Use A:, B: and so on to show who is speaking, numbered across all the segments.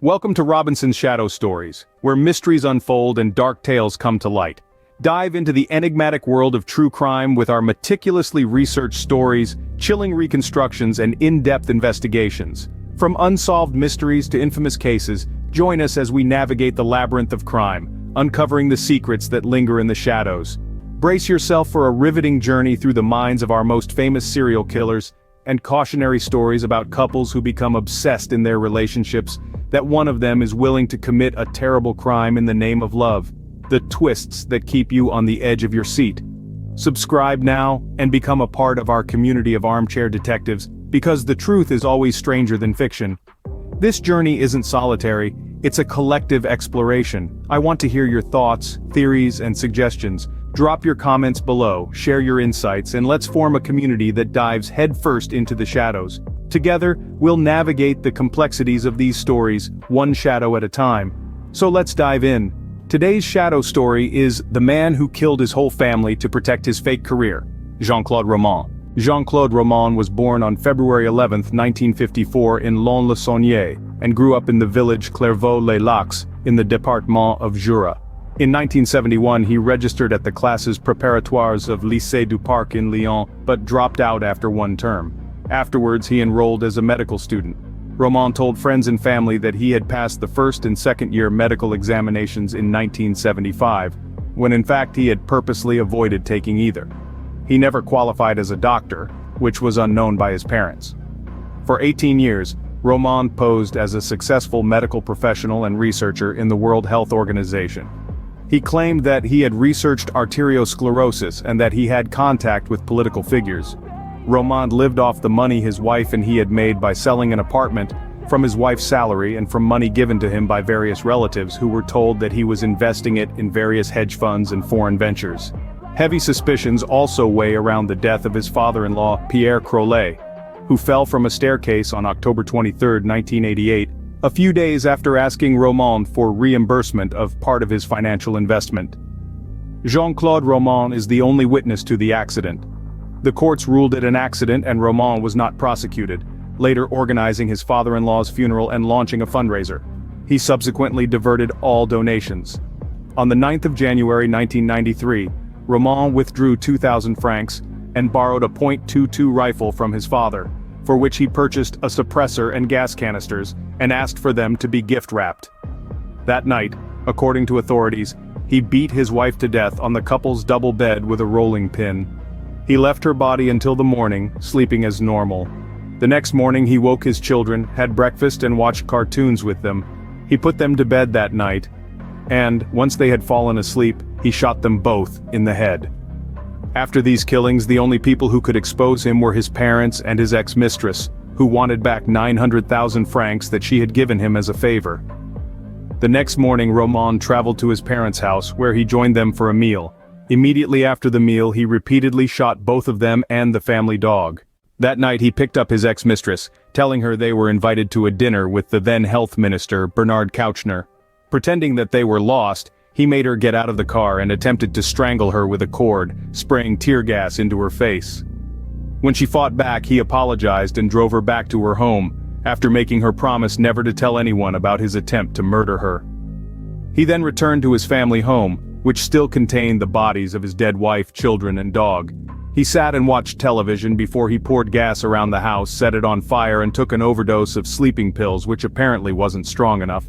A: Welcome to Robinson's Shadow Stories, where mysteries unfold and dark tales come to light. Dive into the enigmatic world of true crime with our meticulously researched stories, chilling reconstructions, and in-depth investigations. From unsolved mysteries to infamous cases, join us as we navigate the labyrinth of crime, uncovering the secrets that linger in the shadows. Brace yourself for a riveting journey through the minds of our most famous serial killers, and cautionary stories about couples who become obsessed in their relationships, that one of them is willing to commit a terrible crime in the name of love. The twists that keep you on the edge of your seat. Subscribe now and become a part of our community of armchair detectives, because the truth is always stranger than fiction. This journey isn't solitary, it's a collective exploration. I want to hear your thoughts, theories, and suggestions. Drop your comments below, share your insights, and let's form a community that dives headfirst into the shadows. Together, we'll navigate the complexities of these stories, one shadow at a time. So let's dive in. Today's shadow story is the man who killed his whole family to protect his fake career, Jean-Claude Ramon. Jean-Claude Ramon was born on February 11, 1954 in Lons-le-Saunier, and grew up in the village Clairvaux-les-Lacs, in the département of Jura. In 1971 he registered at the classes préparatoires of Lycée du Parc in Lyon, but dropped out after one term. Afterwards he enrolled as a medical student. Ramon told friends and family that he had passed the first and second year medical examinations in 1975, when in fact he had purposely avoided taking either. He never qualified as a doctor, which was unknown by his parents. For 18 years, Ramon posed as a successful medical professional and researcher in the World Health Organization. He claimed that he had researched arteriosclerosis and that he had contact with political figures. Ramon lived off the money his wife and he had made by selling an apartment, from his wife's salary and from money given to him by various relatives who were told that he was investing it in various hedge funds and foreign ventures. Heavy suspicions also weigh around the death of his father-in-law, Pierre Crolet, who fell from a staircase on October 23, 1988, a few days after asking Ramon for reimbursement of part of his financial investment. Jean-Claude Ramon is the only witness to the accident. The courts ruled it an accident and Ramon was not prosecuted, later organizing his father-in-law's funeral and launching a fundraiser. He subsequently diverted all donations. On the 9th of January 1993, Ramon withdrew 2,000 francs and borrowed a .22 rifle from his father, for which he purchased a suppressor and gas canisters, and asked for them to be gift-wrapped. That night, according to authorities, he beat his wife to death on the couple's double bed with a rolling pin. He left her body until the morning, sleeping as normal. The next morning he woke his children, had breakfast and watched cartoons with them. He put them to bed that night, and, once they had fallen asleep, he shot them both in the head. After these killings, the only people who could expose him were his parents and his ex-mistress, who wanted back 900,000 francs that she had given him as a favor. The next morning Ramon traveled to his parents' house, where he joined them for a meal. Immediately after the meal he repeatedly shot both of them and the family dog. That night he picked up his ex-mistress, telling her they were invited to a dinner with the then health minister, Bernard Cautionary. Pretending that they were lost, he made her get out of the car and attempted to strangle her with a cord, spraying tear gas into her face. When she fought back, he apologized and drove her back to her home, after making her promise never to tell anyone about his attempt to murder her. He then returned to his family home, which still contained the bodies of his dead wife, children, and dog. He sat and watched television before he poured gas around the house, set it on fire, and took an overdose of sleeping pills, which apparently wasn't strong enough.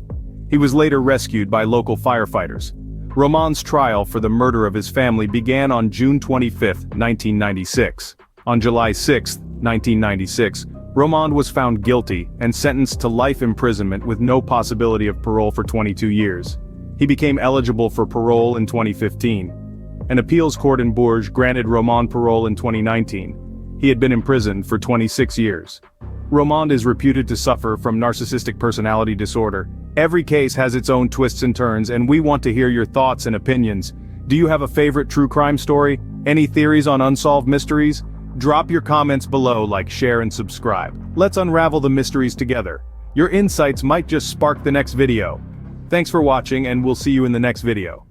A: He was later rescued by local firefighters. Ramon's trial for the murder of his family began on June 25, 1996. On July 6, 1996, Ramon was found guilty and sentenced to life imprisonment with no possibility of parole for 22 years. He became eligible for parole in 2015. An appeals court in Bourges granted Ramon parole in 2019. He had been imprisoned for 26 years. Ramon is reputed to suffer from narcissistic personality disorder. Every case has its own twists and turns, and we want to hear your thoughts and opinions. Do you have a favorite true crime story? Any theories on unsolved mysteries? Drop your comments below, like, share, and subscribe. Let's unravel the mysteries together. Your insights might just spark the next video. Thanks for watching, and we'll see you in the next video.